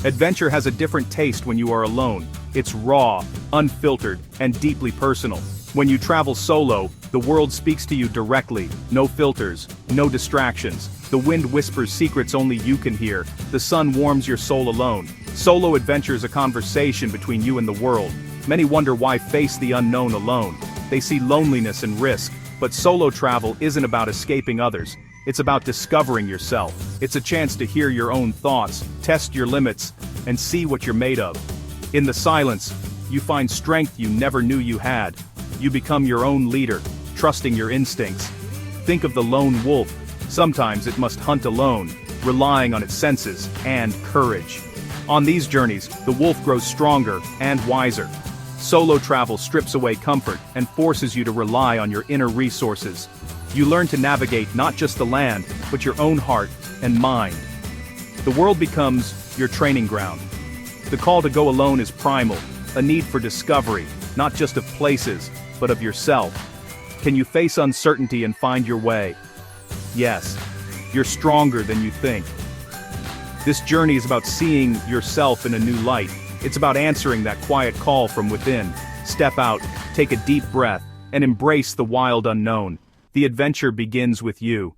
Adventure has a different taste when you are alone. It's raw, unfiltered, and deeply personal. When you travel solo, the world speaks to you directly, no filters, no distractions. The wind whispers secrets only you can hear. The sun warms your soul alone. Solo adventure is a conversation between you and the world. Many wonder why face the unknown alone. They see loneliness and risk, but solo travel isn't about escaping others. It's about discovering yourself. It's a chance to hear your own thoughts, test your limits, and see what you're made of. In the silence, you find strength you never knew you had. You become your own leader, trusting your instincts. Think of the lone wolf. Sometimes it must hunt alone, relying on its senses and courage. On these journeys, the wolf grows stronger and wiser. Solo travel strips away comfort and forces you to rely on your inner resources. You learn to navigate not just the land, but your own heart and mind. The world becomes your training ground. The call to go alone is primal, a need for discovery, not just of places, but of yourself. Can you face uncertainty and find your way? Yes, you're stronger than you think. This journey is about seeing yourself in a new light. It's about answering that quiet call from within. Step out, take a deep breath, and embrace the wild unknown. The adventure begins with you.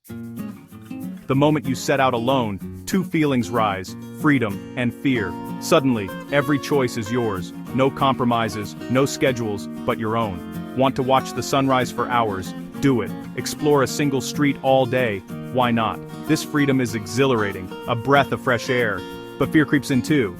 The moment you set out alone, two feelings rise: freedom and fear. Suddenly, every choice is yours. No compromises, no schedules, but your own. Want to watch the sunrise for hours? Do it. Explore a single street all day? Why not? This freedom is exhilarating, a breath of fresh air. But fear creeps in too.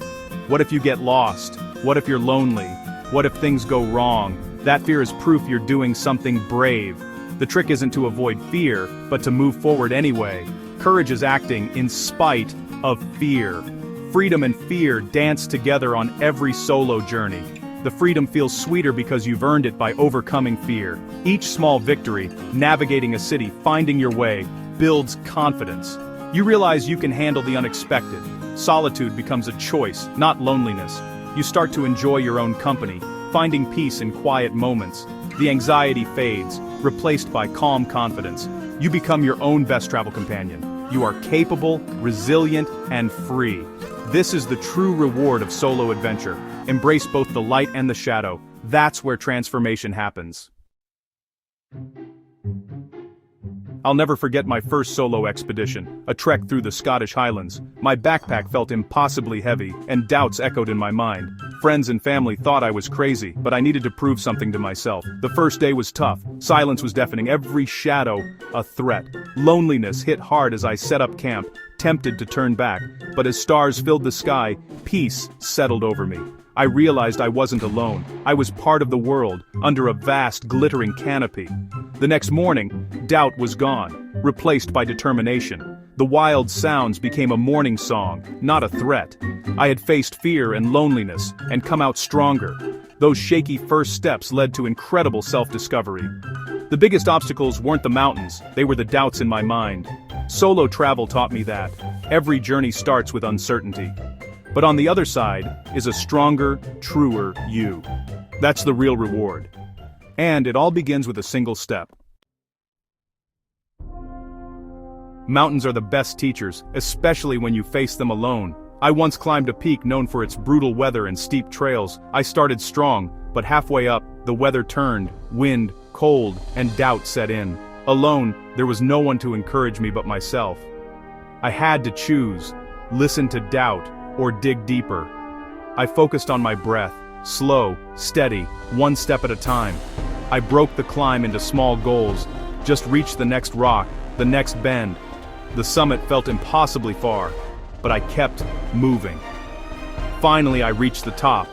What if you get lost? What if you're lonely? What if things go wrong? That fear is proof you're doing something brave. The trick isn't to avoid fear, but to move forward anyway. Courage is acting in spite of fear. Freedom and fear dance together on every solo journey. The freedom feels sweeter because you've earned it by overcoming fear. Each small victory, navigating a city, finding your way, builds confidence. You realize you can handle the unexpected. Solitude becomes a choice, not loneliness. You start to enjoy your own company, finding peace in quiet moments. The anxiety fades, replaced by calm confidence. You become your own best travel companion. You are capable, resilient, and free. This is the true reward of solo adventure. Embrace both the light and the shadow. That's where transformation happens. I'll never forget my first solo expedition, a trek through the Scottish Highlands. My backpack felt impossibly heavy, and doubts echoed in my mind. Friends and family thought I was crazy, but I needed to prove something to myself. The first day was tough. Silence was deafening, every shadow a threat. Loneliness hit hard as I set up camp, tempted to turn back, but as stars filled the sky, peace settled over me. I realized I wasn't alone. I was part of the world, under a vast, glittering canopy. The next morning, doubt was gone, replaced by determination. The wild sounds became a morning song, not a threat. I had faced fear and loneliness, and come out stronger. Those shaky first steps led to incredible self-discovery. The biggest obstacles weren't the mountains, they were the doubts in my mind. Solo travel taught me that every journey starts with uncertainty. But on the other side is a stronger, truer you. That's the real reward. And it all begins with a single step. Mountains are the best teachers, especially when you face them alone. I once climbed a peak known for its brutal weather and steep trails. I started strong, but halfway up, the weather turned, wind, cold, and doubt set in. Alone, there was no one to encourage me but myself. I had to choose, listen to doubt, or dig deeper. I focused on my breath, slow, steady, one step at a time. I broke the climb into small goals, just reached the next rock, the next bend. The summit felt impossibly far, but I kept moving. Finally, I reached the top.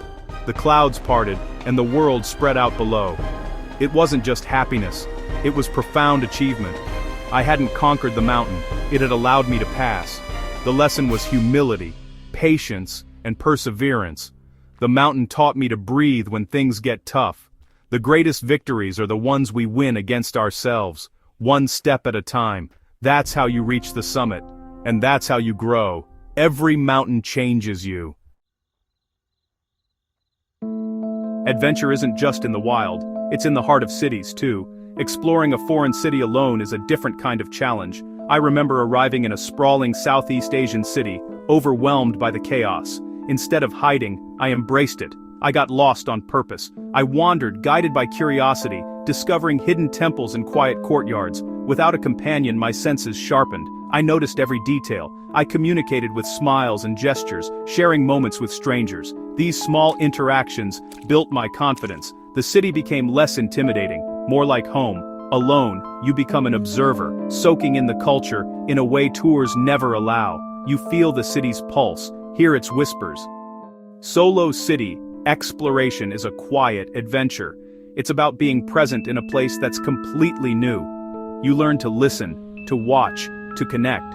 The clouds parted, and the world spread out below. It wasn't just happiness, it was profound achievement. I hadn't conquered the mountain, it had allowed me to pass. The lesson was humility, patience, and perseverance. The mountain taught me to breathe when things get tough. The greatest victories are the ones we win against ourselves, one step at a time. That's how you reach the summit, and that's how you grow. Every mountain changes you. Adventure isn't just in the wild, it's in the heart of cities too. Exploring a foreign city alone is a different kind of challenge. I remember arriving in a sprawling Southeast Asian city, overwhelmed by the chaos. Instead of hiding, I embraced it. I got lost on purpose. I wandered, guided by curiosity, discovering hidden temples and quiet courtyards. Without a companion, my senses sharpened. I noticed every detail. I communicated with smiles and gestures, sharing moments with strangers. These small interactions built my confidence. The city became less intimidating, more like home. Alone, you become an observer, soaking in the culture in a way tours never allow. You feel the city's pulse, hear its whispers. Solo City exploration is a quiet adventure. It's about being present in a place that's completely new. You learn to listen, to watch, to connect.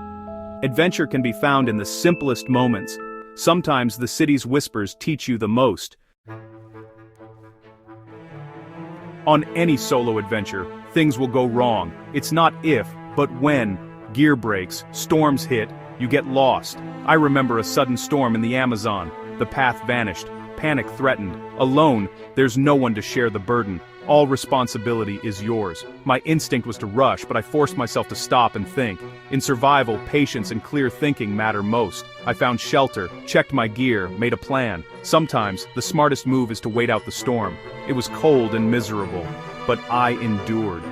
Adventure can be found in the simplest moments. Sometimes the city's whispers teach you the most. On any solo adventure, things will go wrong. It's not if, but when. Gear breaks, storms hit, you get lost. I remember a sudden storm in the Amazon. The path vanished. Panic threatened. Alone, there's no one to share the burden. All responsibility is yours. My instinct was to rush, but I forced myself to stop and think. In survival, patience and clear thinking matter most. I found shelter, checked my gear, made a plan. Sometimes, the smartest move is to wait out the storm. It was cold and miserable, but I endured.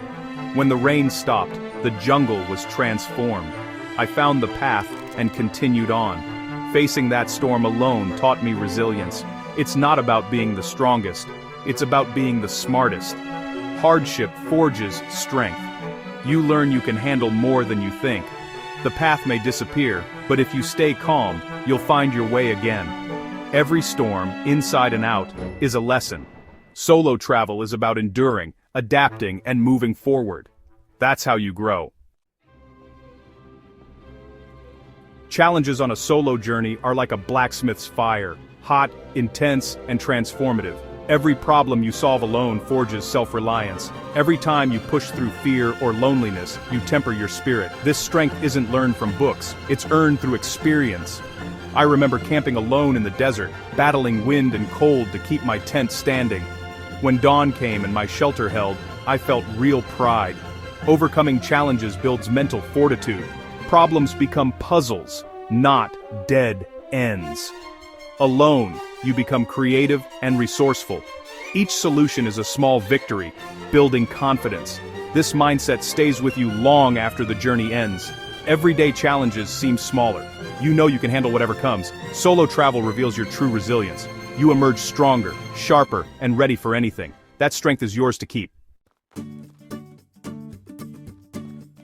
When the rain stopped, the jungle was transformed. I found the path and continued on. Facing that storm alone taught me resilience. It's not about being the strongest. It's about being the smartest. Hardship forges strength. You learn you can handle more than you think. The path may disappear, but if you stay calm, you'll find your way again. Every storm, inside and out, is a lesson. Solo travel is about enduring, adapting, and moving forward. That's how you grow. Challenges on a solo journey are like a blacksmith's fire, hot, intense, and transformative. Every problem you solve alone forges self-reliance. Every time you push through fear or loneliness, you temper your spirit. This strength isn't learned from books, it's earned through experience. I remember camping alone in the desert, battling wind and cold to keep my tent standing. When dawn came and my shelter held, I felt real pride. Overcoming challenges builds mental fortitude. Problems become puzzles, not dead ends. Alone, you become creative and resourceful. Each solution is a small victory, building confidence. This mindset stays with you long after the journey ends. Everyday challenges seem smaller. You know you can handle whatever comes. Solo travel reveals your true resilience. You emerge stronger, sharper, and ready for anything. That strength is yours to keep.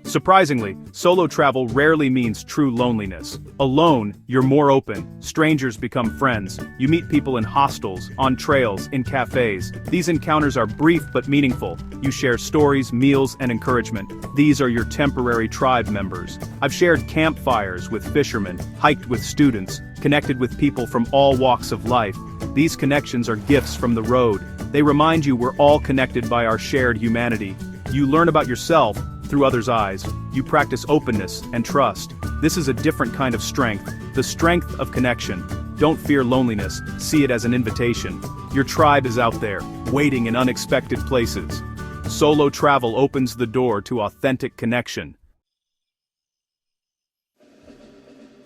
Surprisingly, solo travel rarely means true loneliness. Alone, you're more open, strangers become friends, you meet people in hostels, on trails, in cafes. These encounters are brief but meaningful. You share stories, meals, and encouragement. These are your temporary tribe members. I've shared campfires with fishermen, hiked with students, connected with people from all walks of life. These connections are gifts from the road. They remind you we're all connected by our shared humanity. You learn about yourself through others' eyes. You practice openness and trust. This is a different kind of strength, the strength of connection. Don't fear loneliness, see it as an invitation. Your tribe is out there, waiting in unexpected places. Solo travel opens the door to authentic connection.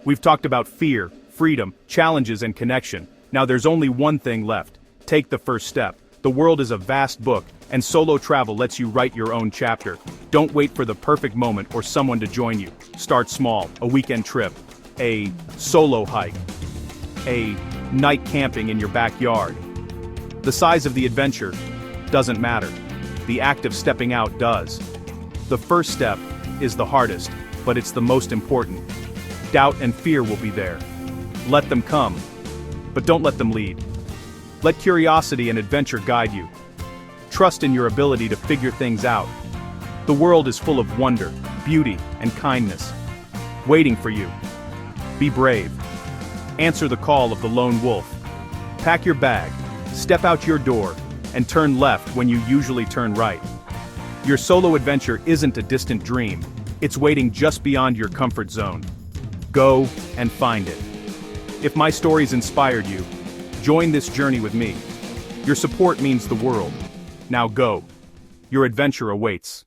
We've talked about fear, freedom, challenges, and connection. Now there's only one thing left. Take the first step. The world is a vast book, and solo travel lets you write your own chapter. Don't wait for the perfect moment or someone to join you. Start small, a weekend trip, a solo hike, a night camping in your backyard. The size of the adventure doesn't matter. The act of stepping out does. The first step is the hardest, but it's the most important. Doubt and fear will be there. Let them come, but don't let them lead. Let curiosity and adventure guide you. Trust in your ability to figure things out. The world is full of wonder, beauty, and kindness, waiting for you. Be brave. Answer the call of the lone wolf. Pack your bag, step out your door, and turn left when you usually turn right. Your solo adventure isn't a distant dream. It's waiting just beyond your comfort zone. Go and find it. If my stories inspired you, join this journey with me. Your support means the world. Now go. Your adventure awaits.